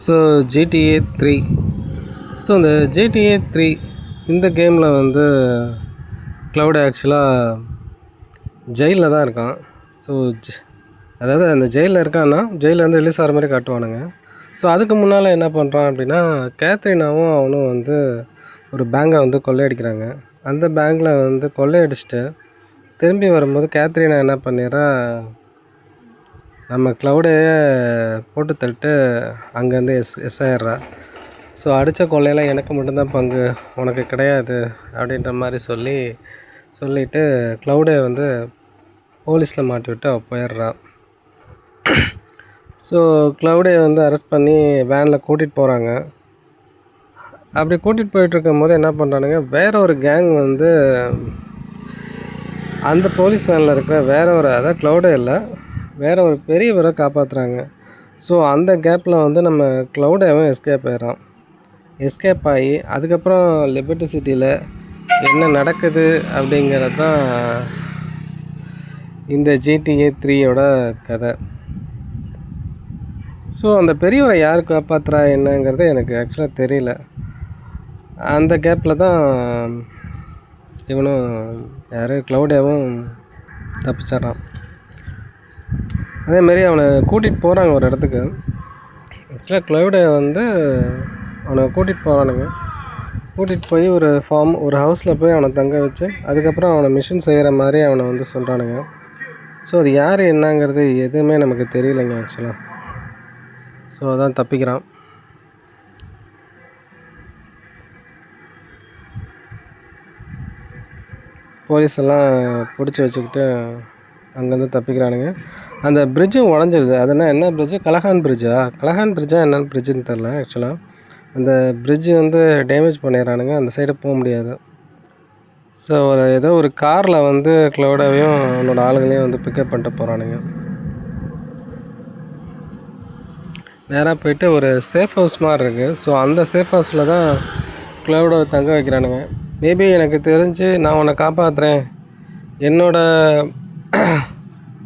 So GTA 3. So இந்த GTA 3 இந்த கேமில் வந்து க்ளவுட் ஆக்சுவலாக ஜெயிலில் தான் இருக்கான். ஸோ அதாவது அந்த ஜெயிலில் இருக்கான்னா ஜெயிலேருந்து ரிலீஸ் ஆகிற மாதிரி காட்டுவானுங்க. ஸோ அதுக்கு முன்னால் என்ன பண்ணுறான் அப்படின்னா, கேத்ரினாவும் அவனும் வந்து ஒரு பேங்கை வந்து கொள்ளையடிக்கிறாங்க. அந்த பேங்கில் வந்து கொள்ளையடிச்சிட்டு திரும்பி வரும்போது கேத்ரினா என்ன பண்ணிடுறா, நம்ம க்ளவுடையே போட்டு தள்ளிட்டு அங்கேருந்து எஸ் ஆயிடுறா. ஸோ அடித்த கொள்ளையில் எனக்கு மட்டும்தான் பங்கு, உனக்கு கிடையாது அப்படின்ற மாதிரி சொல்லிவிட்டு க்ளவுடை வந்து போலீஸில் மாட்டி விட்டு அவள் போயிடுறா. ஸோ க்ளவுடை வந்து அரெஸ்ட் பண்ணி வேனில் கூட்டிகிட்டு போகிறாங்க. அப்படி கூட்டிகிட்டு போயிட்டுருக்கும் போது என்ன பண்ணுறானுங்க, வேற ஒரு கேங் வந்து அந்த போலீஸ் வேனில் இருக்கிற அதாவது க்ளவுடே இல்லை, வேற ஒரு பெரியவரை காப்பாற்றுறாங்க. ஸோ அந்த கேப்பில் வந்து நம்ம க்ளவுடேவும் எஸ்கேப் ஆயிடுறான். எஸ்கேப் ஆகி அதுக்கப்புறம் லிபர்ட்டி சிட்டியில் என்ன நடக்குது அப்படிங்கிறது தான் இந்த GTA 3யோட கதை. ஸோ அந்த பெரியவரை யார் காப்பாற்றுறா என்னங்கிறது எனக்கு ஆக்சுவலாக தெரியல. அந்த கேப்பில் தான் இவனும் க்ளவுடேவும் தப்பிச்சிட்றான். அதேமாரி அவனை கூட்டிகிட்டு போகிறாங்க ஒரு இடத்துக்கு. ஆக்சுவலாக க்ளவுடே வந்து அவனை கூட்டிகிட்டு போகிறானுங்க. கூட்டிகிட்டு போய் ஒரு ஹவுஸில் போய் அவனை தங்க வச்சு அதுக்கப்புறம் அவனை மிஷின் செய்கிற மாதிரி அவனை வந்து சொல்கிறானுங்க. ஸோ அது யார் என்னங்கிறது எதுவுமே நமக்கு தெரியலைங்க ஆக்சுவலாக. ஸோ அதான் தப்பிக்கிறான். போலீஸ் எல்லாம் பிடிச்சி வச்சுக்கிட்டு அங்கேருந்து தப்பிக்கிறானுங்க. அந்த பிரிட்ஜும் உடஞ்சிடுது. அதுனா என்ன பிரிட்ஜு, கலஹான் பிரிட்ஜா என்னென்னு பிரிட்ஜுன்னு தெரில. ஆக்சுவலாக அந்த பிரிட்ஜு வந்து டேமேஜ் பண்ணிடுறானுங்க, அந்த சைடு போக முடியாது. ஸோ ஏதோ ஒரு காரில் வந்து க்ளவுடாவையும் அவனோட ஆளுங்களையும் வந்து பிக்கப் பண்ணிட்டு போகிறானுங்க. நேராக போயிட்டு ஒரு சேஃப் ஹவுஸ் மாதிரி இருக்குது. ஸோ அந்த சேஃப் ஹவுஸில் தான் க்ளவுடை தங்க வைக்கிறானுங்க. மேபி எனக்கு தெரிஞ்சு நான் உன்னை காப்பாற்றுறேன், என்னோட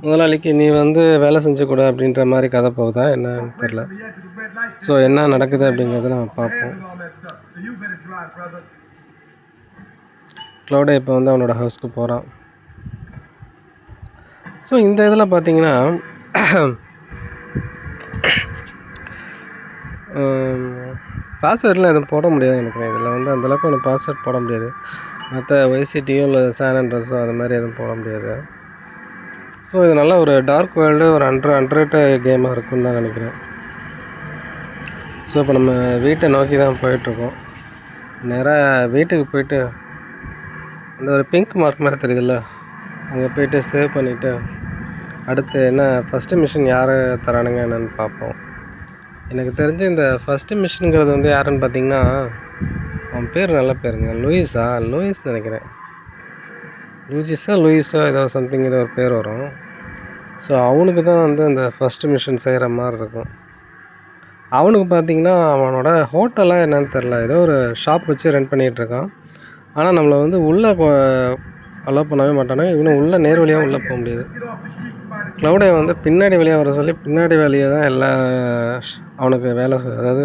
முதலாளிக்கு நீ வந்து வேலை செஞ்சக்கூட அப்படின்ற மாதிரி கதை போகுதா என்னன்னு தெரில. ஸோ என்ன நடக்குது அப்படிங்கிறத நம்ம பார்ப்போம். க்ளவுடே இப்போ வந்து அவனோட ஹவுஸ்க்கு போகிறான். ஸோ இந்த இதில் பார்த்தீங்கன்னா பாஸ்வேர்டெலாம் எதுவும் போட முடியாது நினைக்கிறேன். இதில் வந்து அந்தளவுக்கு ஒன்று பாஸ்வேர்ட் போட முடியாது. மற்ற வைசிட்டியோ இல்லை சான் அண்ட்ரஸோ அது மாதிரி எதுவும் போட முடியாது. ஸோ இது நல்லா ஒரு டார்க் வேர்ல்டு, ஒரு அண்ட்ராய்டு கேமாக இருக்குன்னு தான் நினைக்கிறேன். ஸோ இப்போ நம்ம வீட்டை நோக்கி தான் போயிட்டுருக்கோம். நேராக வீட்டுக்கு போயிட்டு அந்த ஒரு பிங்க் மார்க் மாதிரி தெரியுதுல்ல, அங்கே போயிட்டு சேவ் பண்ணிவிட்டு அடுத்து என்ன ஃபஸ்ட்டு மிஷின் யார் தரானுங்க என்னென்னு பார்ப்போம். எனக்கு தெரிஞ்சு இந்த ஃபஸ்ட்டு மிஷினுங்கிறது வந்து யாருன்னு பார்த்தீங்கன்னா, அவன் பேர் நல்ல பேருங்க, லூயிஸ் நினைக்கிறேன். லூயிஸோ ஏதோ சம்திங் ஏதோ ஒரு பேர் வரும். ஸோ அவனுக்கு தான் வந்து அந்த ஃபஸ்ட்டு மிஷின் செய்கிற மாதிரி இருக்கும். அவனுக்கு பார்த்திங்கன்னா அவனோட ஹோட்டலாக என்னென்னு தெரில, ஏதோ ஒரு ஷாப் வச்சு ரன் பண்ணிகிட்ருக்கான். ஆனால் நம்மளை வந்து உள்ளே அலோவ் பண்ணவே மாட்டானுங்க. இவனும் உள்ளே நேர் வழியாக உள்ளே போக முடியாது. க்ளவுடை வந்து பின்னாடி வழியாக வர சொல்லி பின்னாடி வழியாக தான் எல்லா அவனுக்கு வேலை, அதாவது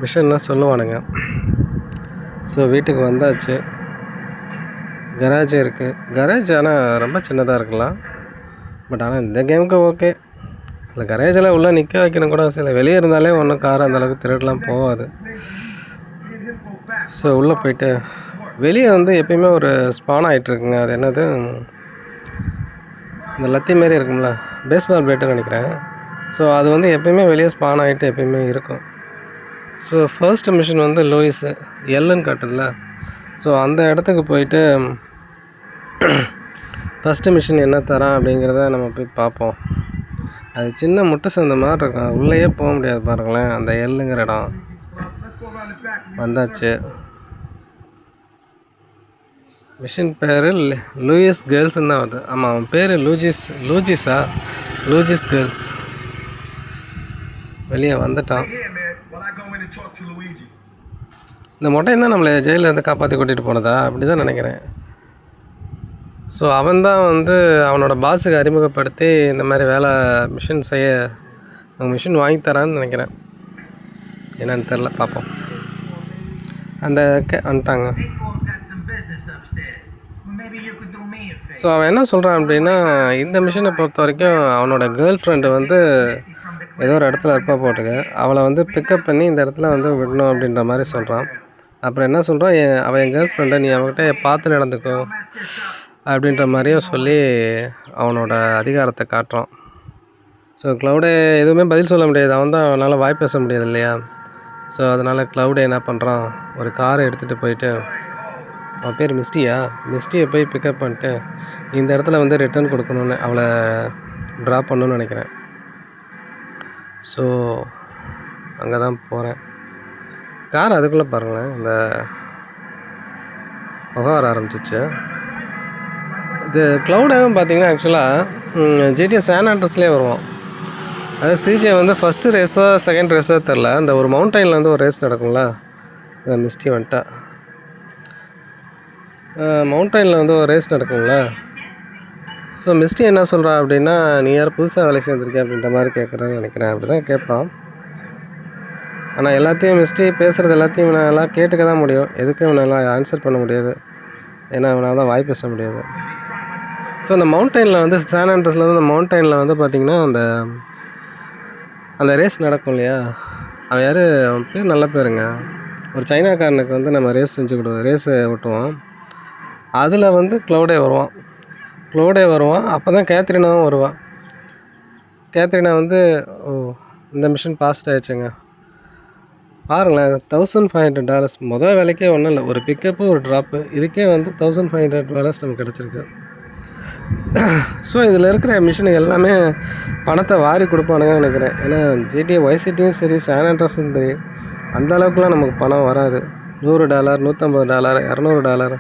மிஷன்லாம் சொல்லுவானுங்க. ஸோ வீட்டுக்கு வந்தாச்சு. கராஜ் இருக்குது. கராஜ் ஆனால் ரொம்ப சின்னதாக இருக்கலாம். பட் ஆனால் இந்த கேமுக்கு ஓகே. இல்லை கரேஜில் உள்ளே நிற்க வைக்கணும் கூட அவசியம் இல்லை. வெளியே இருந்தாலே ஒன்றும் கார் அந்தளவுக்கு திருடலாம் போகாது. ஸோ உள்ளே போயிட்டு வெளியே வந்து எப்பயுமே ஒரு ஸ்பான் ஆகிட்டுருக்குங்க. அது என்னது, இந்த லத்தி மாரி இருக்கும்ல, பேஸ்பால் பேட்டுன்னு நினைக்கிறேன். ஸோ அது வந்து எப்பயுமே வெளியே ஸ்பான் ஆகிட்டு எப்பயுமே இருக்கும். ஸோ ஃபர்ஸ்ட் மிஷின் வந்து லூயிஸு எல்லுன்னு காட்டுதுல. ஸோ அந்த இடத்துக்கு போயிட்டு ஃபஸ்ட்டு மிஷின் என்ன தரான் அப்படிங்கிறத நம்ம போய் பார்ப்போம். அது சின்ன முட்டு சந்த மாதிரி இருக்கும், உள்ளேயே போக முடியாது பாருங்களேன். அந்த எல்லுங்கிற இடம் வந்தாச்சு. மிஷின் பேர் லூயிஸ் கேர்ள்ஸ்ன்னு தான் வருது. ஆமாம், அவன் பேர் லூஜிஸ் கேர்ள்ஸ். வெளியே வந்துட்டான். இந்த மொட்டையும் தான் நம்மளை ஜெயிலில் இருந்து காப்பாற்றி கூட்டிகிட்டு போனதா, அப்படி தான் நினைக்கிறேன். ஸோ அவன் தான் வந்து அவனோட பாஸுக்கு அறிமுகப்படுத்தி இந்த மாதிரி மிஷின் வாங்கி தரான்னு நினைக்கிறேன். என்னன்னு தெரில, பார்ப்போம். அந்த வந்துட்டாங்க. ஸோ அவன் என்ன சொல்கிறான் அப்படின்னா, இந்த மிஷினை பொறுத்த வரைக்கும் அவனோட கேர்ள் ஃப்ரெண்டு வந்து ஏதோ ஒரு இடத்துல இருப்பா போட்டுக்க, அவளை வந்து பிக்கப் பண்ணி இந்த இடத்துல வந்து விடணும் அப்படின்ற மாதிரி சொல்கிறான். அப்புறம் என்ன சொல்கிறான், அவன் என் கேர்ள் ஃப்ரெண்டை நீ அவன்கிட்ட பார்த்து நடந்துக்கோ அப்படின்ற மாதிரியும் சொல்லி அவனோட அதிகாரத்தை காட்டுறான். ஸோ க்ளவுடே எதுவுமே பதில் சொல்ல முடியாது, அவன் தான் அவனால் வாய் பேச முடியாது இல்லையா. ஸோ அதனால் க்ளவுடே என்ன பண்ணுறான், ஒரு காரை எடுத்துகிட்டு போயிட்டு, அவன் பேர் மிஸ்டியை போய் பிக்கப் பண்ணிட்டு இந்த இடத்துல வந்து ரிட்டர்ன் கொடுக்கணுன்னு அவளை ட்ராப் பண்ணணுன்னு நினைக்கிறேன். ஸோ அங்கே தான் போகிறேன். கார் அதுக்குள்ளே பாருங்களேன், இந்த புகை வர ஆரம்பிச்சிச்சு. இது க்ளவுடாகவும் பார்த்தீங்கன்னா ஆக்சுவலாக ஜிடிஏ சான் ஆண்ட்ரஸ்லேயே வருவான். அது சிஜே வந்து ஃபஸ்ட்டு ரேஸோ செகண்ட் ரேஸோ தெரில, அந்த ஒரு மவுண்டைனில் வந்து ஒரு ரேஸ் நடக்கும்ல, இந்த மிஸ்டி வந்துட்டா மவுண்டைனில் வந்து ஒரு ரேஸ் நடக்குங்களா. ஸோ மிஸ்டி என்ன சொல்கிறா அப்படின்னா, நீ யார் புதுசாக வேலை சேர்ந்துருக்கேன் அப்படின்ற மாதிரி கேட்குறேன்னு நினைக்கிறேன். அப்படி தான் கேட்பான். ஆனால் எல்லாத்தையும் மிஸ்டி பேசுகிறது எல்லாத்தையும் இவனால் கேட்டுக்க தான் முடியும், எதுக்கும் இவனால் ஆன்சர் பண்ண முடியாது, ஏன்னா இவனால் தான் வாய் பேச முடியாது. ஸோ அந்த மவுண்டைனில் வந்து சான் ஆண்ட்ரஸில் வந்து அந்த மவுண்டைனில் வந்து பார்த்திங்கன்னா அந்த ரேஸ் நடக்கும் இல்லையா. அவன் யார், அவன் பேர் நல்ல பேருங்க, ஒரு சைனாக்காரனுக்கு வந்து நம்ம ரேஸை ஓட்டுவோம். அதில் வந்து க்ளவுடே வருவான். அப்போ தான் கேத்ரினாவும் வருவான். கேத்ரினா வந்து இந்த மிஷின் பாஸ்ட் ஆகிடுச்சுங்க பாருங்களேன். $1500 மொதல் வேலைக்கே ஒன்றும் இல்லை, ஒரு பிக்கப்பு ஒரு ட்ராப்பு, இதுக்கே வந்து $1500 நமக்கு கிடச்சிருக்கு. ஸோ இதில் இருக்கிற மிஷின் எல்லாமே பணத்தை வாரி கொடுப்பானுங்கன்னு நினைக்கிறேன். ஏன்னா ஜிடிஏ வைசிட்டியும் சரி சான் ஆண்ட்ரஸும் சரி அந்த அளவுக்குலாம் நமக்கு பணம் வராது. $100, $150, $200,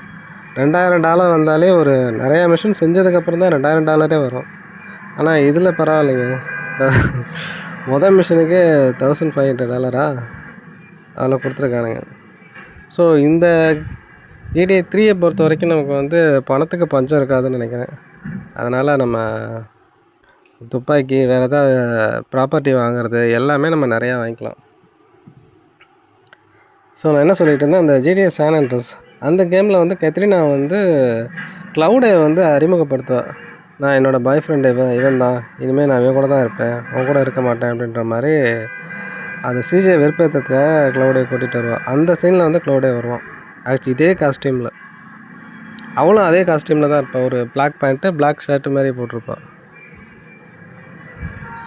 $2000 வந்தாலே ஒரு நிறையா மிஷின் செஞ்சதுக்கப்புறம் தான் $2000 வரும். ஆனால் இதில் பரவாயில்லைங்க, மொதல் மிஷினுக்கே $1500 அவ்வளோ கொடுத்துருக்கானுங்க. ஸோ இந்த ஜிடிஏ 3 பொறுத்த வரைக்கும் நமக்கு வந்து பணத்துக்கு பஞ்சம் இருக்காதுன்னு நினைக்கிறேன். அதனால் நம்ம துப்பாக்கி வேறு எதாவது ப்ராப்பர்ட்டி வாங்குறது எல்லாமே நம்ம நிறையா வாங்கிக்கலாம். ஸோ நான் என்ன சொல்லிகிட்டு இருந்தேன், அந்த ஜிடிஏ சான் ஆண்ட்ரஸ் அந்த கேமில் வந்து கேத்ரினா வந்து க்ளவுடை வந்து அறிமுகப்படுத்துவா. நான் என்னோடய பாய் ஃப்ரெண்டு இவன் தான், இனிமேல் நான் இவன் கூட தான் இருப்பேன், அவன் கூட இருக்க மாட்டேன் அப்படின்ற மாதிரி அந்த சிஜே வெறுப்பேற்றத்துக்காக க்ளவுடை கூட்டிகிட்டு வருவாள். அந்த சீனில் வந்து க்ளவுடே வருவான். ஆக்சுவலி இதே காஸ்டியூமில், அவளும் அதே காஸ்டியூமில் தான் இருப்பாள். ஒரு பிளாக் பேண்ட்டு பிளாக் ஷர்ட்டு மாதிரி போட்டிருப்பாள்.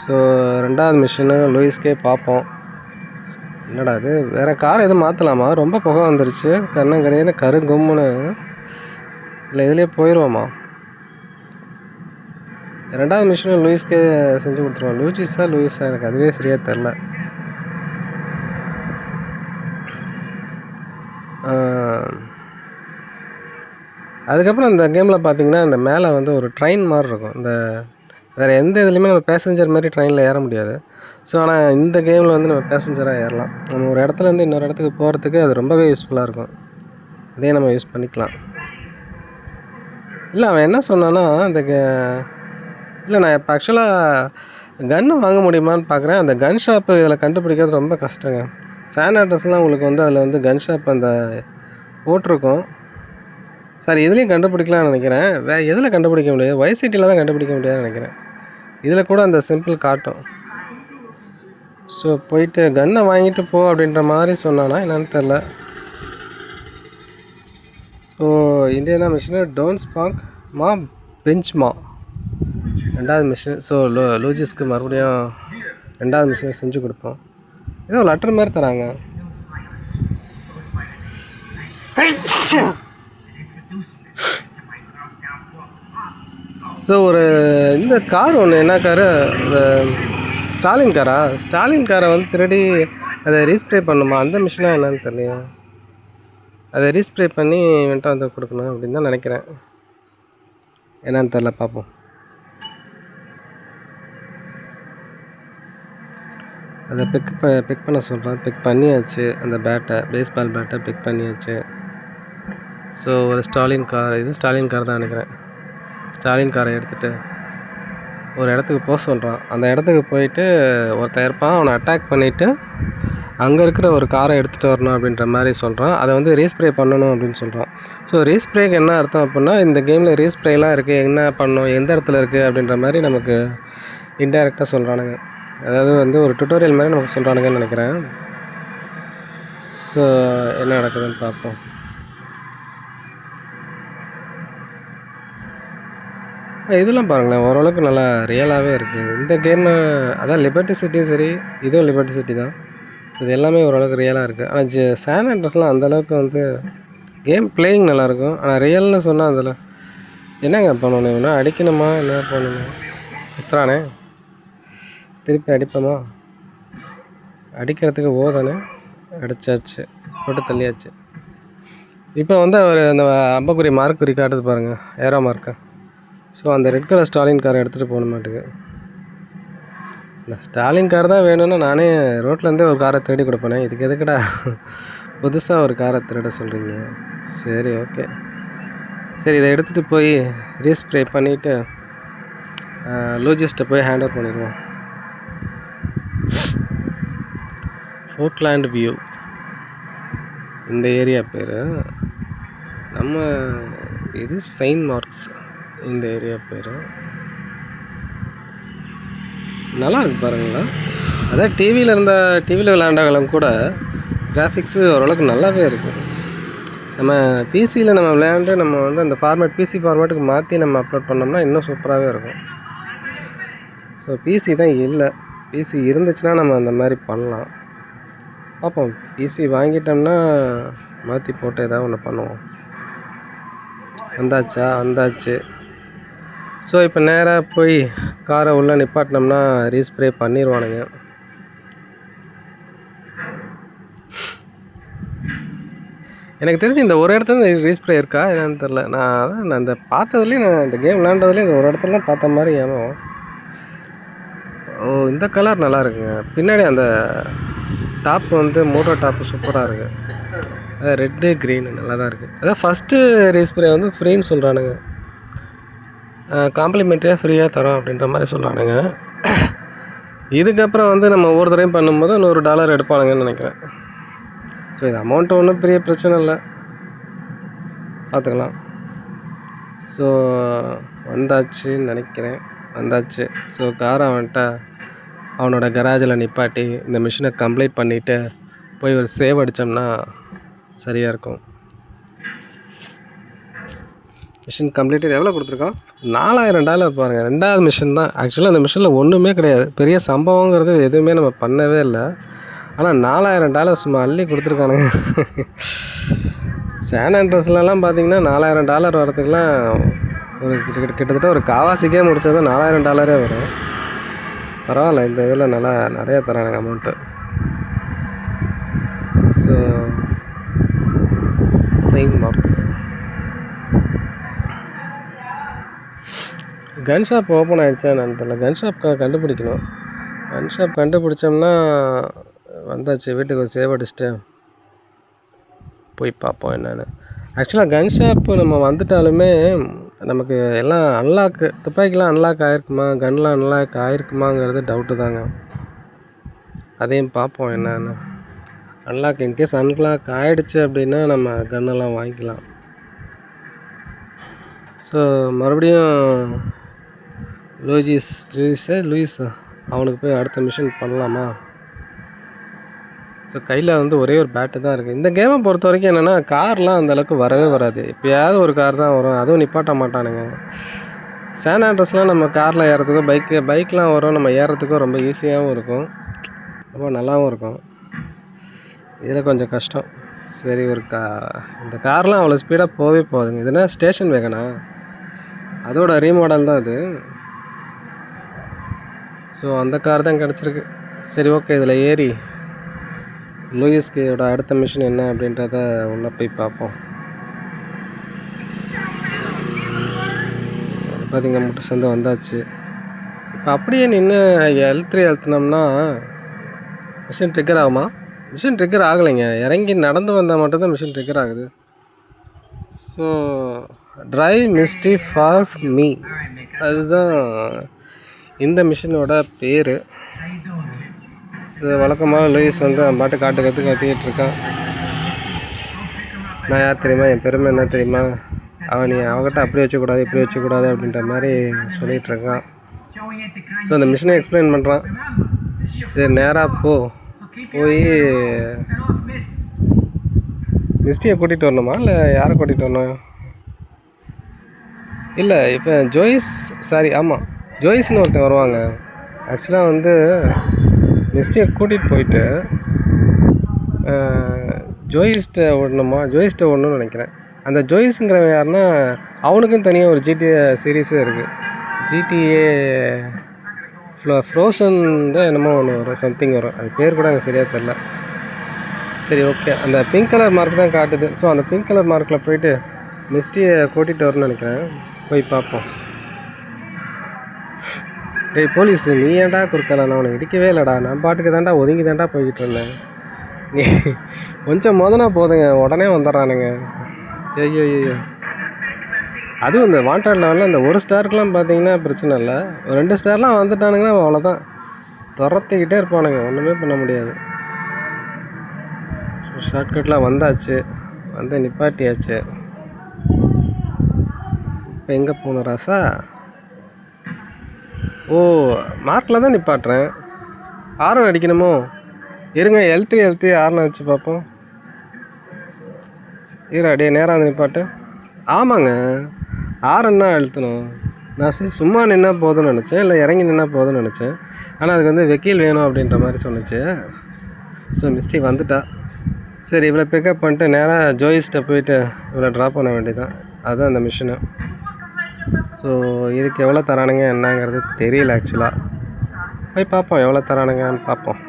ஸோ 2வது மிஷினு லூயிஸ்கே பார்ப்போம். என்னடா அது, வேறு கார் எதுவும் மாற்றலாமா, ரொம்ப புகை வந்துருச்சு கண்ணங்கரையின்னு கருங்கும்முன்னு, இல்லை இதிலே போயிடுவோமா. 2வது மிஷினும் லூயிஸ்கே செஞ்சு கொடுத்துருவோம். லூயிஸா எனக்கு அதுவே சரியாக தெரில. அதுக்கப்புறம் இந்த கேமில் பார்த்திங்கன்னா இந்த மேலே வந்து ஒரு ட்ரெயின் மாதிரி இருக்கும். இந்த வேறு எந்த இதுலேயுமே நம்ம பேசஞ்சர் மாதிரி ட்ரெயினில் ஏற முடியாது. ஸோ ஆனால் இந்த கேமில் வந்து நம்ம பேசஞ்சராக ஏறலாம். நம்ம ஒரு இடத்துலேருந்து இன்னொரு இடத்துக்கு போகிறதுக்கு அது ரொம்பவே யூஸ்ஃபுல்லாக இருக்கும். அதே நம்ம யூஸ் பண்ணிக்கலாம். இல்லை அவன் என்ன சொன்னான்னா, இல்லை நான் இப்போ ஆக்சுவலாக கன்று வாங்க முடியுமான்னு பார்க்குறேன். அந்த கன் ஷாப்பு இதில் கண்டுபிடிக்கிறது ரொம்ப கஷ்டங்க. சான் ஆண்ட்ரஸ்லாம் உங்களுக்கு வந்து அதில் வந்து கன் ஷாப் அந்த போட்டிருக்கோம். சார் இதுலேயும் கண்டுபிடிக்கலாம்னு நினைக்கிறேன். எதில் கண்டுபிடிக்க முடியாது, வைசிட்டியில் தான் கண்டுபிடிக்க முடியாதுன்னு நினைக்கிறேன். இதில் கூட அந்த சிம்பிள் காட்டும். ஸோ போயிட்டு கன்னை வாங்கிட்டு போ அப்படின்ற மாதிரி சொன்னானா என்னன்னு தெரில. ஸோ இந்தியனா மிஷினு டோன்ஸ்பாக் பெஞ்ச்மா 2வது மிஷின். ஸோ லூஜிஸ்க்கு மறுபடியும் 2வது மிஷினை செஞ்சு கொடுப்போம். ஏதோ லெட்டர் மாதிரி தராங்க. ஸோ ஒரு இந்த கார் ஒன்று, என்ன காரு, இந்த ஸ்டாலின் காரை வந்து திருடி அதை ரீஸ்ப்ரே பண்ணுமா, அந்த மிஷினாக என்னன்னு தெரியலையா. அதை ரீஸ்ப்ரே பண்ணி இவன்ட்டு வந்து கொடுக்கணும் அப்படின்னு தான் நினைக்கிறேன். என்னன்னு தெரில, பார்ப்போம். அதை பிக் பண்ண சொல்கிறேன். பிக் பண்ணியாச்சு. அந்த பேஸ்பால் பேட்டை பிக் பண்ணியாச்சு. ஸோ ஒரு ஸ்டாலின் கார், இது ஸ்டாலின் கார் தான் நினைக்கிறேன். ஸ்டாலின் காரை எடுத்துகிட்டு ஒரு இடத்துக்கு போக சொல்கிறான். அந்த இடத்துக்கு போயிட்டு ஒருத்தன் இருப்பான், அவனை அட்டாக் பண்ணிவிட்டு அங்கே இருக்கிற ஒரு காரை எடுத்துகிட்டு வரணும் அப்படின்ற மாதிரி சொல்கிறான். அதை வந்து ரீஸ்ப்ரே பண்ணணும் அப்படின்னு சொல்கிறான். ஸோ ரீஸ்ப்ரேக்கு என்ன அர்த்தம் அப்படின்னா, இந்த கேமில் ரீஸ்ப்ரேலாம் இருக்குது, என்ன பண்ணணும், எந்த இடத்துல இருக்குது அப்படின்ற மாதிரி நமக்கு இன்டைரக்டாக சொல்கிறானுங்க. அதாவது வந்து ஒரு டுட்டோரியல் மாதிரி நமக்கு சொல்கிறானுங்கன்னு நினைக்கிறேன். ஸோ என்ன நடக்குதுன்னு பார்ப்போம். இதெல்லாம் பாருங்களேன், ஓரளவுக்கு நல்லா ரியலாகவே இருக்குது இந்த கேமு. அதான் லிபர்ட்டி சிட்டியும் சரி, இதுவும் லிபர்ட்டி சிட்டி தான். ஸோ இது எல்லாமே ஓரளவுக்கு ரியலாக இருக்குது. ஆனால் சான் ஆண்ட்ரஸ்லாம் அந்தளவுக்கு வந்து கேம் பிளேயிங் நல்லாயிருக்கும். ஆனால் ரியல்னு சொன்னால் அதில் என்னங்க பண்ணணும், இவனா அடிக்கணுமா, என்ன பண்ணணும்? குத்துறானே, திருப்பி அடிப்போமா? அடிக்கிறதுக்கு தானே அடித்தாச்சு, போட்டு தள்ளியாச்சு. இப்போ வந்து அவர் அந்த அம்பக்குறி மார்க்குறி காட்டுது பாருங்கள், ஏரோ மார்க்கு. ஸோ அந்த ரெட் கலர் ஸ்டாலின் காரை எடுத்துகிட்டு போன மாட்டுக்கு. ஸ்டாலின் கார் தான் வேணும்னு நானே ரோட்லேருந்தே ஒரு காரை தேடி கொடுப்பேனே, இதுக்கு எதுக்குடா புதுசாக ஒரு காரை திருட சொல்கிறீங்க? சரி, ஓகே, சரி, இதை எடுத்துகிட்டு போய் ரீஸ்ப்ரே பண்ணிவிட்டு லூஜிஸ்ட்டை போய் ஹேண்ட் ஓவர் பண்ணிடுவோம். போர்ட்லேண்ட் வியூ இந்த ஏரியா பேர். நம்ம இது செயின்ட் மார்க்ஸ் இந்த ஏரியா பேர். நல்லா இருக்கு பாருங்களா. அதான் டிவியில் விளையாண்டாலும் கூட கிராஃபிக்ஸு ஓரளவுக்கு நல்லாவே இருக்குது. நம்ம பிசியில் நம்ம விளையாண்டு நம்ம வந்து அந்த பிசி ஃபார்மேட்டுக்கு மாற்றி நம்ம அப்லோட் பண்ணோம்னா இன்னும் சூப்பராகவே இருக்கும். ஸோ பிசி தான் இல்லை, பிசி இருந்துச்சுன்னா நம்ம அந்த மாதிரி பண்ணலாம். பார்ப்போம், பிசி வாங்கிட்டோம்னா மாற்றி போட்டு ஏதாவது ஒன்று பண்ணுவோம். வந்தாச்சு. ஸோ இப்போ நேராக போய் காரை உள்ளே நிப்பாட்டினோம்னா ரீஸ்ப்ரே பண்ணிடுவானுங்க. எனக்கு தெரிஞ்சு இந்த ஒரு இடத்துல ரீஸ்ப்ரே இருக்கா என்னன்னு தெரில. நான் இந்த பார்த்ததுலேயும், நான் இந்த கேம் விளையாண்டதுலேயும் இந்த ஒரு இடத்துல தான் பார்த்த மாதிரி ஏமாவும். இந்த கலர் நல்லா இருக்குங்க. பின்னாடி அந்த டாப் வந்து மோட்டோ டாப்பு சூப்பராக இருக்குது. அது ரெட்டு க்ரீனு நல்லா தான் இருக்குது. அதான் ஃபஸ்ட்டு ரீஸ்ப்ரே வந்து ஃப்ரீன்னு சொல்கிறானுங்க, காம்ப்ளிமெண்ட்ரியாக ஃப்ரீயாக தரோம் அப்படின்ற மாதிரி சொல்கிறானுங்க. இதுக்கப்புறம் வந்து நம்ம ஒவ்வொரு தடவையும் பண்ணும்போது $100 எடுப்பானுங்கன்னு நினைக்கிறேன். ஸோ இது அமௌண்ட்டு ஒன்றும் பெரிய பிரச்சனை இல்லை, பார்த்துக்கலாம். ஸோ வந்தாச்சுன்னு நினைக்கிறேன், வந்தாச்சு. ஸோ காரை அவனோட கராஜில் நிப்பாட்டி இந்த மிஷினை கம்ப்ளீட் பண்ணிவிட்டு போய் ஒரு சேவ் அடித்தோம்னா சரியாக இருக்கும். மிஷின் கம்ப்ளீட்டட் எவ்வளோ கொடுத்துருக்கோம்? $4000 பாருங்கள். 2வது மிஷின் தான். ஆக்சுவலாக அந்த மிஷினில் ஒன்றுமே கிடையாது, பெரிய சம்பவங்கிறது எதுவுமே நம்ம பண்ணவே இல்லை. ஆனால் $4000 சும்மா அள்ளி கொடுத்துருக்கானுங்க. சான் ஆண்ட்ரஸ்லாம் பார்த்தீங்கன்னா $4000 வரதுக்குலாம் ஒரு கிட்டத்தட்ட ஒரு காவாசிக்கே முடிச்சது $4000 வரும். பரவாயில்ல, இந்த இதில் நிறையா தரானுங்க அமௌண்ட்டு. ஸோ செயின்ட் மார்க்ஸ் கன் ஷாப் ஓப்பன் ஆகிடுச்சா என்னன்னு தெரியல. கன் ஷாப் கண்டுபிடிக்கணும். கன் ஷாப் கண்டுபிடிச்சோம்னா வந்தாச்சு. வீட்டுக்கு ஒரு சேவ் அடிச்சுட்டு போய் பார்ப்போம் என்னென்னு. ஆக்சுவலாக கன் ஷாப்பு நம்ம வந்துட்டாலுமே நமக்கு எல்லாம் அன்லாக்கு, துப்பாக்கிலாம் அன்லாக் ஆகிருக்குமா, கன்லாம் அன்லாக் ஆகிருக்குமாங்கிறது டவுட்டு தாங்க. அதையும் பார்ப்போம் என்னென்னு. அன்லாக் இன்கேஸ் அன்லாக் ஆகிடுச்சு அப்படின்னா நம்ம கன்னெல்லாம் வாங்கிக்கலாம். ஸோ மறுபடியும் லூயிஸா அவனுக்கு போய் அடுத்த மிஷன் பண்ணலாமா? ஸோ கையில் வந்து ஒரே ஒரு பேட்டு தான் இருக்குது. இந்த கேமை பொறுத்த வரைக்கும் என்னென்னா, கார்லாம் அந்தளவுக்கு வரவே வராது. எப்போயாவது ஒரு கார் தான் வரும், அதுவும் நிப்பாட்ட மாட்டானுங்க. சான் ஆண்ட்ரஸ்லாம் நம்ம காரில் ஏறதுக்கோ பைக்லாம் வரும், நம்ம ஏறதுக்கோ ரொம்ப ஈஸியாகவும் இருக்கும், ரொம்ப நல்லாவும் இருக்கும். இதில் கொஞ்சம் கஷ்டம். சரி, இந்த கார்லாம் அவ்வளோ ஸ்பீடாக போகாதுங்க. இதுனா ஸ்டேஷன் வேகனா, அதோட ரீமாடல் தான் அது. ஸோ அந்த கார் தான் கிடச்சிருக்கு. சரி, ஓகே, இதில் ஏறி லூயிஸ்கோட அடுத்த மிஷன் என்ன அப்படின்றத உள்ளே போய் பார்ப்போம். பார்த்திங்க, முட்டு சந்தை வந்தாச்சு. இப்போ அப்படியே நின்று L3 அழுத்தினோம்னா மிஷின் ட்ரிக்கர் ஆகுமா? மிஷின் ட்ரிக்கர் ஆகலைங்க. இறங்கி நடந்து வந்தால் மட்டும்தான் மிஷின் ட்ரிக்கர் ஆகுது. So drive misty for me, அதுதான் இந்த மிஷினோட பேர். ஸோ வழக்கமாக லூயிஸ் வந்து அவன் பாட்டு கத்திக்கிட்டு இருக்கான். நான் யார் தெரியுமா, என் பெருமை என்ன தெரியுமா, நீ அவங்ககிட்ட அப்படி வச்சக்கூடாது இப்படி வச்சக்கூடாது அப்படின்ற மாதிரி சொல்லிகிட்டு இருக்கான். ஸோ அந்த மிஷினை எக்ஸ்பிளைன் பண்ணுறான். சரி நேராக போய் மிஸ்டியை கூட்டிகிட்டு வரணுமா இல்லை யாரை கூட்டிகிட்டு வரணும்? இல்லை இப்போ ஜோயிஸ்னு ஒருத்தன் வருவாங்க. ஆக்சுவலாக வந்து மிஸ்டியை கூட்டிகிட்டு போயிட்டு ஜோயிஸ்ட்டை ஓடணும்னு நினைக்கிறேன். அந்த ஜோயிஸுங்கிறவன் யாருன்னா அவனுக்குன்னு தனியாக ஒரு ஜிடிஏ சீரீஸே இருக்குது. ஜிடிஏ ஃப்ரோசன் தான் என்னமோ ஒன்று வரும், சம்திங் வரும், அது பேர் கூட எனக்கு சரியாக தெரில. சரி ஓகே, அந்த பிங்க் கலர் மார்க் தான் காட்டுது. ஸோ அந்த பிங்க் கலர் மார்க்கில் போயிட்டு மிஸ்டியை கூட்டிகிட்டு வரணும்னு நினைக்கிறேன். போய் பார்ப்போம். டேய் போலீஸ், நீ ஏன்டா குறுக்கல? நான் உனக்கு இடிக்கவே இல்லைடா, நான் பாட்டுக்கு தான்டா ஒதுங்கி தான்டா போய்கிட்டு இருந்தேன். நீ கொஞ்சம் மோதனா போதுங்க, உடனே வந்துடுறானுங்க. ஐயோ அதுவும் இந்த வாண்டட் லெவலில் இந்த 1 ஸ்டாருக்கெலாம் பார்த்தீங்கன்னா பிரச்சனை இல்லை. 2 ஸ்டார்லாம் வந்துட்டானுங்கன்னா அவ்வளோதான், துரத்திக்கிட்டே இருப்பானுங்க, ஒன்றுமே பண்ண முடியாது. ஷார்ட்கட்டில் வந்தாச்சு, வந்து நிப்பாட்டியாச்சு. இப்போ எங்கே போகணும் ராசா? மார்க்கில் தான் நிப்பாட்டுறேன். ஆரம் அடிக்கணுமோ? இருங்க, L3 ஆரம் வச்சு பார்ப்போம். அடியே நேராக வந்து நிப்பாட்டு. ஆமாங்க, ஆரன்னா அழுத்தணும். நான் சரி சும்மா நின்னா போதும்னு நினச்சேன், இல்லை இறங்கி நின்னா போதும்னு நினச்சேன். ஆனால் அதுக்கு வந்து வெக்கீல் வேணும் அப்படின்ற மாதிரி சொன்னிச்சு. ஸோ மிஸ்டி வந்துட்டா. சரி, இவ்வளோ பிக்கப் பண்ணிட்டு நேராக ஜோயிஸ்ட்டை போயிட்டு இவ்வளோ ட்ராப் பண்ண வேண்டியதான். அதுதான் அந்த மிஷினு. ஸோ இதுக்கு எவ்வளோ தரானுங்க என்னங்கிறது தெரியல. ஆக்சுவலாக போய் பார்ப்போம், எவ்வளோ தரானுங்கன்னு பார்ப்போம்.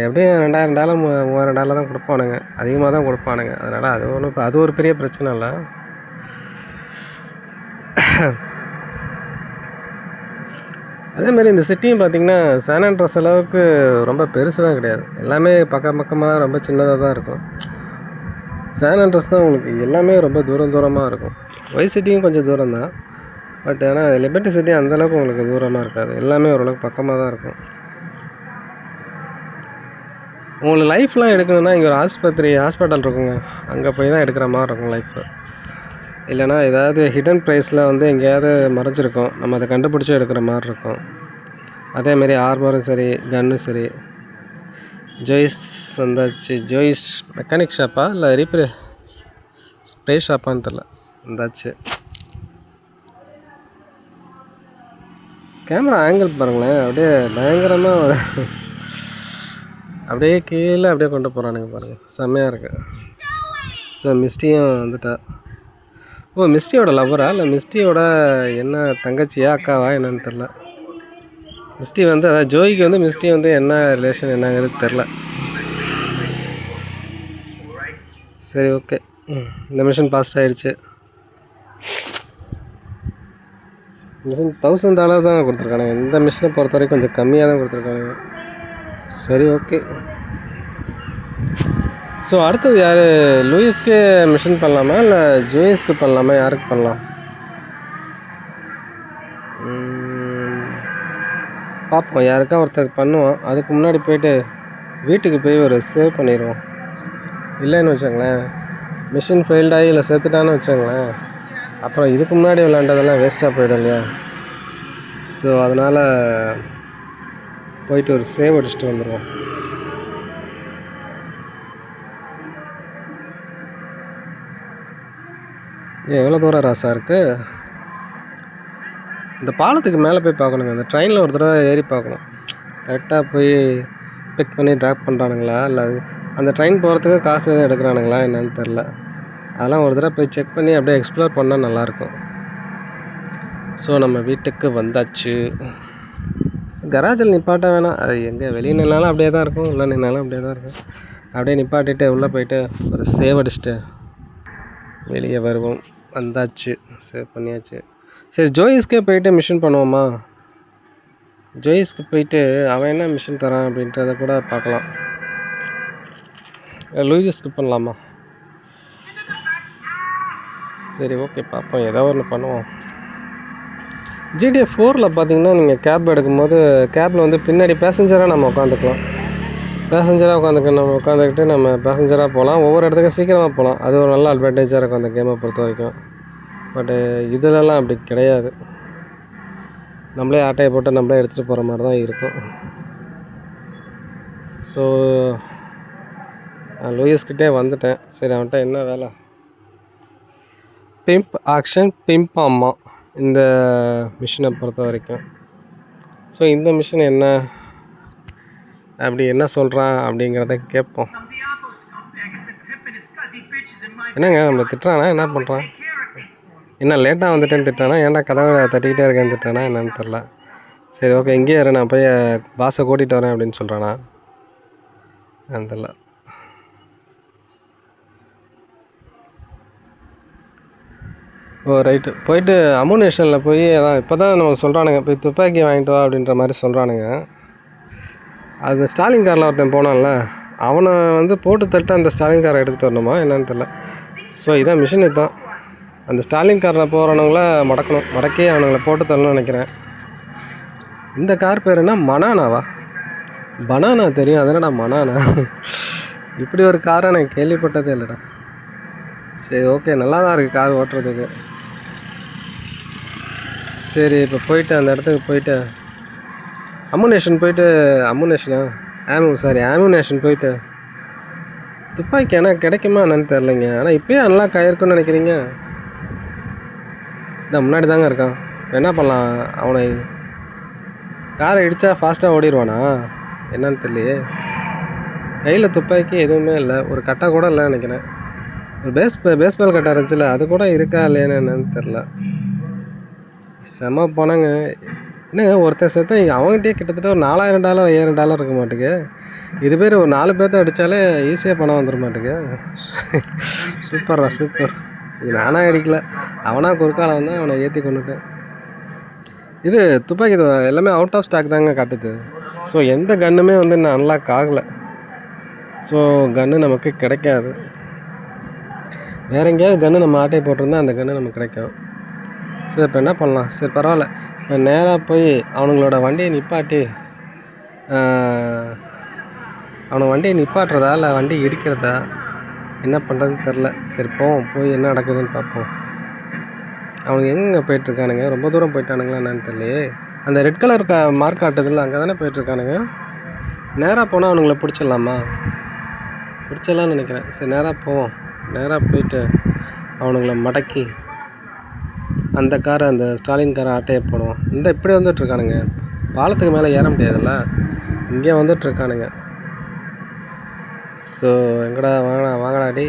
எப்படியும் $2000 $3000 தான் கொடுப்பானுங்க, அதிகமாக தான் கொடுப்பானுங்க. அதனால் அது ஒரு பெரிய பிரச்சனை இல்லை. அதேமாதிரி இந்த சிட்டியும் பார்த்திங்கன்னா சான் ஆண்ட்ரஸ் அளவுக்கு ரொம்ப பெருசுலாம் கிடையாது. எல்லாமே பக்கமாக ரொம்ப சின்னதாக தான் இருக்கும். சான் ஆண்ட்ரஸ் தான் உங்களுக்கு எல்லாமே ரொம்ப தூரமாக இருக்கும். வைஸ் சிட்டியும் கொஞ்சம் தூரம் தான், பட் ஆனால் லிபர்ட்டி சிட்டி அந்தளவுக்கு உங்களுக்கு தூரமாக இருக்காது. எல்லாமே ஓரளவுக்கு பக்கமாக தான் இருக்கும். உங்களுக்கு லைஃப்லாம் எடுக்கணுன்னா இங்கே ஒரு ஹாஸ்பிட்டல் இருக்குங்க, அங்கே போய் தான் எடுக்கிற மாதிரி இருக்கும் லைஃபு. இல்லைனா ஏதாவது ஹிடன் ப்ரைஸில் வந்து எங்கேயாவது மறைஞ்சிருக்கும், நம்ம அதை கண்டுபிடிச்சி எடுக்கிற மாதிரி இருக்கும். அதேமாரி ஆர்மரும் சரி, கன்னும் சரி. ஜோயிஸ் வந்தாச்சு. ஜோயிஸ் மெக்கானிக் ஷாப்பா இல்லை ஸ்ப்ரே ஷாப்பான்னு தெரில, வந்தாச்சு. கேமரா ஆங்கிள் பாருங்களேன், அப்படியே பயங்கரமாக அப்படியே கீழே அப்படியே கொண்டு போகிறானுங்க பாருங்கள், செம்மையாக இருக்குது. ஸோ மிஸ்டியும் வந்துட்டா. மிஸ்டியோட லவ்வரா இல்லை மிஸ்டியோட என்ன தங்கச்சியா அக்காவா என்னன்னு தெரில. மிஸ்டி வந்து அதாவது ஜோய்க்கு வந்து மிஸ்டி வந்து என்ன ரிலேஷன் என்னங்கிறது தெரில. சரி ஓகே, இந்த மிஷின் பாஸ்ட் ஆகிடுச்சு. மிஷின் $1000 தான் கொடுத்துருக்கானுங்க. இந்த மிஷினை பொறுத்த வரைக்கும் கொஞ்சம் கம்மியாக தான் கொடுத்துருக்கானுங்க. சரி ஓகே. ஸோ அடுத்தது யார்? லூயிஸ்க்கு மிஷின் பண்ணலாமா இல்லை ஜோயிஸ்க்கு பண்ணலாமா? யாருக்கு பண்ணலாம் பார்ப்போம். யாருக்கா ஒருத்தருக்கு பண்ணுவோம். அதுக்கு முன்னாடி போயிட்டு வீட்டுக்கு போய் ஒரு சேவ் பண்ணிடுவோம். இல்லைன்னு வச்சுங்களேன், மிஷின் ஃபெயில்டாகி இல்லை சேர்த்துட்டான்னு வச்சுங்களேன், அப்புறம் இதுக்கு முன்னாடி விளாண்டதெல்லாம் வேஸ்ட்டாக போயிடும் இல்லையா? ஸோ அதனால் போயிட்டு ஒரு சேவ் அடிச்சுட்டு வந்துடுவோம். எவ்வளோ தூரம் ராசா இருக்குது? இந்த பாலத்துக்கு மேலே போய் பார்க்கணுங்க. இந்த ட்ரெயினில் ஒரு தடவை ஏறி பார்க்கணும், கரெக்டாக போய் பிக் பண்ணி ட்ராப் பண்ணுறானுங்களா இல்லை அந்த ட்ரெயின் போகிறதுக்கு காசு எதுவும் எடுக்கிறானுங்களா என்னன்னு தெரில. அதெல்லாம் ஒரு தடவை போய் செக் பண்ணி அப்படியே எக்ஸ்ப்ளோர் பண்ணால் நல்லாயிருக்கும். ஸோ நம்ம வீட்டுக்கு வந்தாச்சு. கராஜில் நிப்பாட்ட வேணாம், அது எங்கே வெளியே நின்னாலும் அப்படியே தான் இருக்கும், உள்ளே நின்னாலும் அப்படியே தான் இருக்கும். அப்படியே நிப்பாட்டிட்டு உள்ளே போயிட்டு ஒரு சேவ் அடிச்சுட்டு வெளியே வருவோம். வந்தாச்சு, சேவ் பண்ணியாச்சு. சரி, ஜோயிஸ்க்கே போயிட்டு மிஷின் பண்ணுவோமா? ஜோயிஸ்க்கு போயிட்டு அவன் என்ன மிஷின் தரான் அப்படின்றத கூட பார்க்கலாம். லூயிஸ்க்கு பண்ணலாமா? சரி ஓகே, பார்ப்போம், ஏதோ ஒன்று பண்ணுவோம். GTA 4ல் பார்த்தீங்கன்னா நீங்கள் கேப் எடுக்கும்போது கேப்பில் வந்து பின்னாடி பேசஞ்சராக நம்ம உட்காந்துக்கலாம். பேசஞ்சராக உட்காந்துக்கிட்டு நம்ம பேசஞ்சராக போகலாம். ஒவ்வொரு இடத்துக்கும் சீக்கிரமாக போகலாம். அது ஒரு நல்ல அட்வான்டேஜாக இருக்கும் அந்த கேமை பொறுத்த வரைக்கும். பட்டு இதிலலாம் அப்படி கிடையாது. நம்மளே ஆட்டையை போட்டு நம்மளே எடுத்துகிட்டு போகிற மாதிரி தான் இருக்கும். ஸோ நான் லூயிஸ்கிட்டே வந்துட்டேன். சரி அவன்கிட்ட என்ன வேலை? பிம்ப் ஆக்ஷன் பிம்ப் அம்மா இந்த மிஷினை பொறுத்த வரைக்கும். ஸோ இந்த மிஷின் என்ன அப்படி என்ன சொல்கிறான் அப்படிங்கிறத கேட்போம். என்னங்க நம்மளை திட்டுறானா? என்ன பண்ணுறான்? என்ன லேட்டாக வந்துட்டேன்னு திட்டானா? ஏன்டா கதவை தட்டிக்கிட்டே இருக்கேன்னு திட்டானா என்னன்னு தெரில. சரி ஓகே இங்கேயே இரு, நான் போய் பாஸை கூட்டிகிட்டு வரேன் அப்படின்னு சொல்கிறானா என்னன்னு தெரில. ஓ ரைட்டு, போயிட்டு அமுனேஷனில் போய் அதான் இப்போ தான் நமக்கு சொல்கிறானுங்க போய் துப்பாக்கி வாங்கிட்டு வா அப்படின்ற மாதிரி சொல்கிறானுங்க. அது ஸ்டாலின் காரில் ஒருத்தன் போனான்ல, அவனை வந்து போட்டு தட்டு அந்த ஸ்டாலின் காரை எடுத்துகிட்டு வரணுமா என்னன்னு தெரில. ஸோ இதான் மிஷின் இதுதான். அந்த ஸ்டாலின் காரில் போகிறவனுங்கள மடக்கி அவனுங்களை போட்டு தரணும்னு நினைக்கிறேன். இந்த கார் பேர் என்ன? மனானாவா? பனானா தெரியும், அது என்னடா மனானா? இப்படி ஒரு காரை நான் கேள்விப்பட்டதே இல்லைடா. சரி ஓகே, நல்லா தான் இருக்குது கார் ஓட்டுறதுக்கு. சரி இப்போ போயிட்டு அந்த இடத்துக்கு போயிட்டு அமுனேஷன் போயிட்டு துப்பாக்கி ஆனால் கிடைக்குமா என்னன்னு தெரிலைங்க. ஆனால் இப்போயே நல்லா காயிருக்குன்னு நினைக்கிறீங்க. இந்த முன்னாடி தாங்க இருக்கான். இப்போ என்ன பண்ணலாம்? அவனை காரை இடித்தா ஃபாஸ்ட்டாக ஓடிடுவானா என்னன்னு தெரியலையே. கையில் துப்பாக்கி எதுவுமே இல்லை, ஒரு கட்டை கூட இல்லைன்னு நினைக்கிறேன். ஒரு பேஸ்பால் கட்டை இருந்துச்சுல, அது கூட இருக்கா இல்லையான்னு என்னன்னு தெரில. செம பணங்க. என்னங்க ஒருத்தர் செத்த அவங்ககிட்டயே கிட்டத்தட்ட ஒரு $4000 $5000 இருக்க மாட்டேங்க. இது பேர் ஒரு 4 பேர்த்த அடித்தாலே ஈஸியாக பணம் வந்துட மாட்டேங்க. சூப்பர்ரா சூப்பர். இது நானாக அடிக்கல, அவனாக குறுக்கால வந்தான், அவனை ஏற்றி கொண்டுட்டேன். இது துப்பாக்கி எல்லாமே அவுட் ஆஃப் ஸ்டாக் தாங்க காட்டுது. ஸோ எந்த கன்னுமே வந்து இன்னும் அன்லாக் ஆகலை. ஸோ கன்று நமக்கு கிடைக்காது. வேறு எங்கேயாவது கன்று நம்ம ஆட்டையை போட்டிருந்தா அந்த கன்று நமக்கு கிடைக்கும். ஸோ இப்போ என்ன பண்ணலாம்? சரி பரவாயில்ல, இப்போ நேராக போய் அவனுங்களோட வண்டியை நிப்பாட்டுறதா இல்லை வண்டி இடிக்கிறதா என்ன பண்ணுறதுன்னு தெரில. சரி போய் என்ன நடக்குதுன்னு பார்ப்போம். அவனுங்க எங்கே போயிட்டுருக்கானுங்க? ரொம்ப தூரம் போயிட்டானுங்களா என்னன்னு தெரியலையே. அந்த ரெட் கலர் மார்க் காட்டுதில்ல, அங்கே தானே போயிட்டுருக்கானுங்க. நேராக போனால் அவனுங்கள பிடிச்சிடலான்னு நினைக்கிறேன். சரி நேராக போவோம். நேராக போயிட்டு அவனுங்கள மடக்கி அந்த ஸ்டாலின் காரை ஆட்டையை போடுவோம். இப்படி வந்துட்டுருக்கானுங்க. பாலத்துக்கு மேலே ஏற முடியாதுல்ல, இங்கே வந்துட்டுருக்கானுங்க. ஸோ எங்கடா வாங்கடா டே.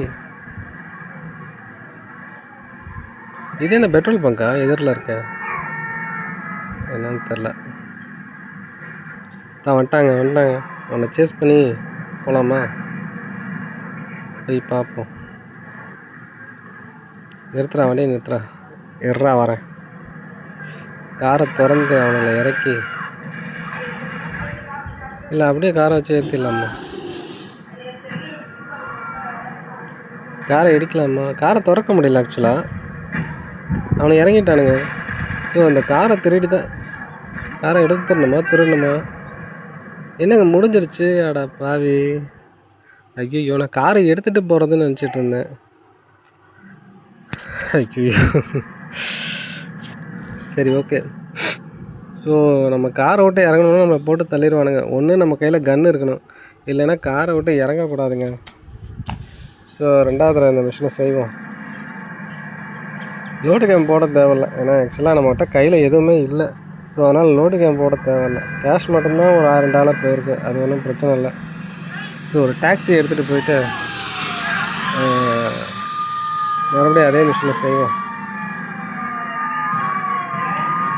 இது என்ன பெட்ரோல் பங்கா எதிரில் இருக்க? என்னன்னு தெரில. வந்துட்டாங்க. அவனை சேஸ் பண்ணி போகலாமா? போய் பார்ப்போம். வண்டியை நிறுத்துறா. எர்றா வரேன். காரை திறந்து அவனை இறக்கி, இல்லை அப்படியே காரை வச்சு ஏற்றிடலாமா? காரை இடிக்கலாமா? காரை திறக்க முடியல ஆக்சுவலாக. அவனை இறங்கிட்டானுங்க. ஸோ அந்த காரை காரை திருடணுமா? என்னங்க முடிஞ்சிருச்சு? அடா பாவி. ஐயோ, நான் காரை எடுத்துகிட்டு போகிறதுன்னு நினச்சிட்டு இருந்தேன். ஐயோ. சரி ஓகே. ஸோ நம்ம காரை விட்டு இறங்கணும்னா நம்மளை போட்டு தள்ளிடுவானுங்க. ஒன்று நம்ம கையில் கன்று இருக்கணும், இல்லைன்னா காரை விட்டு இறங்கக்கூடாதுங்க. ஸோ 2வது இந்த மிஷினை செய்வோம். லோடு கேம் போட தேவையில்ல, ஏன்னா ஆக்சுவலாக நம்மகிட்ட கையில் எதுவுமே இல்லை. ஸோ அதனால் லோடு கேம் போட தேவையில்லை. கேஷ் மட்டும்தான் ஒரு $1000 போயிருக்கு, அது ஒன்றும் பிரச்சனை இல்லை. ஸோ ஒரு டாக்ஸி எடுத்துகிட்டு போயிட்டு மறுபடியும் அதே மிஷினை செய்வோம்.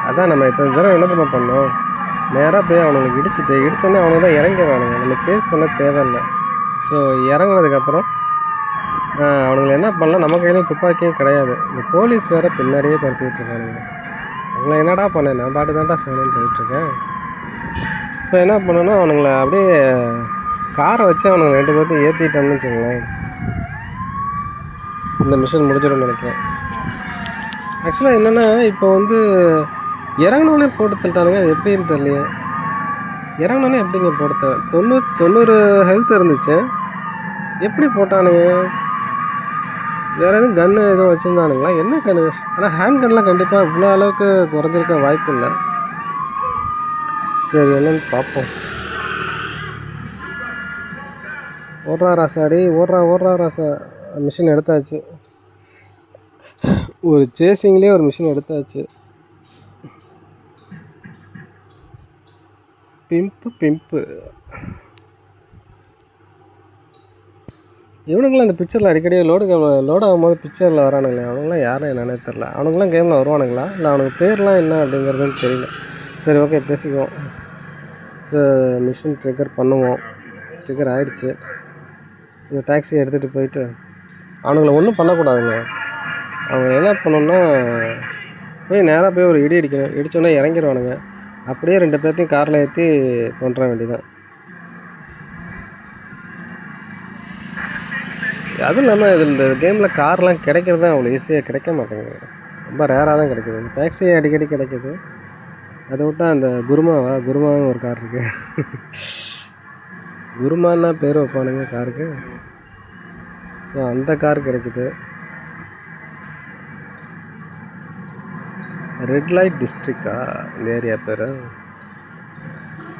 அதான் நம்ம இப்போ இந்த என்ன நம்ம பண்ணோம், நேராக போய் அவனுக்கு இடித்தோடனே அவனுக்கு தான் இறங்கிடுறானுங்க. நம்ம சேஸ் பண்ண தேவையில்லை. ஸோ இறங்கினதுக்கப்புறம் அவனுங்களை என்ன பண்ணலாம், நம்ம கையிலே துப்பாக்கியே கிடையாது. இந்த போலீஸ் வேறு பின்னாடியே துரத்திக்கிட்டு இருக்கானுங்க. அவங்கள என்னடா பண்ணேன், நான் பாட்டு தான்டா செவனேன்னு போயிட்டுருக்கேன். ஸோ என்ன பண்ணணும், அவனுங்களை அப்படியே காரை வச்சு அவனுங்களை 2 பேர்த்தையும் ஏற்றிட்டோம்னு வச்சுங்களேன், இந்த மிஷின் முடிஞ்சிடும்னு நினைக்கிறேன். ஆக்சுவலாக என்னென்னா இப்போ வந்து இறங்கினோடனே போட்டு தள்ளிட்டானுங்க. அது எப்படின்னு தெரியலையே. இறங்கினோடனே எப்படிங்க போட்டு 90 ஹெல்த் இருந்துச்சு, எப்படி போட்டானுங்க? வேறு எதுவும் கன்று எதுவும் வச்சுருந்தானுங்களா? என்ன கன்று? ஆனால் ஹேண்ட் கன்லாம் கண்டிப்பாக இவ்வளோ அளவுக்கு குறைஞ்சிருக்க வாய்ப்பு இல்லை. சரி, என்னன்னு பார்ப்போம். ஓடுறா ராசாடி, ஓடுறா ராசா. மிஷின் எடுத்தாச்சு. ஒரு சேசிங்லேயே ஒரு மிஷின் எடுத்தாச்சு. பிம்பு இவனுங்களாம் அந்த பிக்சரில் அடிக்கடி லோட் ஆகும்போது பிக்சரில் வரானுங்களே, அவனுங்களாம் யாரும் என்னன்னே தெரில. அவனுங்களாம் கேமில் வருவானுங்களா இல்லை அவனுக்கு பேர்லாம் என்ன அப்படிங்கிறதுன்னு தெரியல. சரி, ஓகே, பேசிக்குவோம். ஸோ மிஷின் ட்ரிகர் பண்ணுவோம். ட்ரிகர் ஆகிடுச்சு. ஸோ டாக்ஸி எடுத்துகிட்டு போயிட்டு அவனுங்களை ஒன்றும் பண்ணக்கூடாதுங்க. அவங்க என்ன பண்ணணுன்னா போய் நேராக போய் ஒரு இடி அடிக்கணும். இடித்தோன்னே இறங்கிடுவானுங்க. அப்படியே 2 பேர்த்தையும் காரில் ஏற்றி கொண்டுற வேண்டியதான். அதுவும் இல்லாமல் இதில் இந்த கேமில் கார்லாம் கிடைக்கிறது தான் அவ்வளோ ஈஸியாக கிடைக்க மாட்டேங்குது. ரொம்ப ரேராக தான் கிடைக்கிது. டாக்ஸி அடிக்கடி கிடைக்கிது. அதை விட்டால் அந்த குருமாவும் ஒரு கார் இருக்குது. குருமான்னா பேர் வைப்பானுங்க காருக்கு. ஸோ அந்த கார் கிடைக்குது. ரெட் லைட் டிஸ்ட்ரிக்டா இந்த ஏரியா பேர்?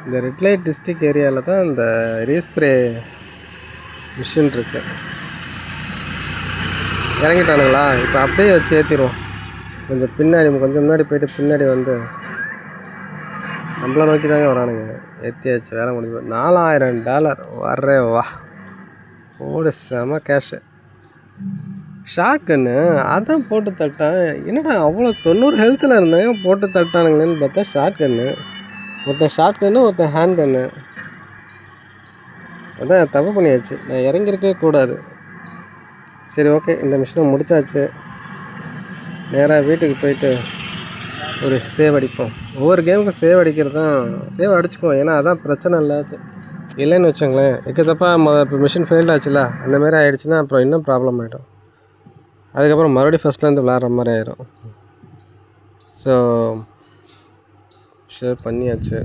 இந்த ரெட் லைட் டிஸ்ட்ரிக்ட் ஏரியாவில் தான் இந்த ரீஸ்ப்ரே மிஷின் இருக்குது. இறங்கிட்டானுங்களா? இப்போ அப்படியே வச்சு ஏற்றிடுவோம். கொஞ்சம் முன்னாடி போயிட்டு பின்னாடி வந்து நம்மளை நோக்கி தாங்க வரானுங்க. ஏற்றியாச்சு, வேலை முடிஞ்சு. $4000 வர்றே வா. ஓடு, செம கேஷு. ஷார்ட் கன்னு அதான் போட்டு தட்டான். என்னடா அவ்வளோ 90 ஹெல்த்தில் இருந்தேன், போட்டு தட்டானுங்களேன்னு பார்த்தா ஷார்ட் கன்னு. ஒருத்தன் ஷார்ட் கன்னு, ஒருத்தன் ஹேண்ட் கன்னு. அதான் தப்பு பண்ணியாச்சு. நான் இறங்கியிருக்கவே கூடாது. சரி, ஓகே, இந்த மிஷினை முடித்தாச்சு. நேராக வீட்டுக்கு போயிட்டு ஒரு சேவ் அடிப்போம். ஒவ்வொரு கேமுக்கும் சேவ் அடிக்கிறது தான். சேவ் அடிச்சுக்குவோம், ஏன்னா அதான் பிரச்சனை இல்லாது. இல்லைன்னு வச்சுங்களேன், எக்கத்தப்பா இப்போ மிஷின் ஃபெயில்ட் ஆச்சுல, அந்தமாரி ஆகிடுச்சுன்னா அப்புறம் இன்னும் ப்ராப்ளம் ஆகிடும். அதுக்கப்புறம் மறுபடியும் ஃபஸ்ட்லேருந்து விளாட்ற மாதிரி ஆயிடும். ஸோ ஷேர் பண்ணியாச்சு.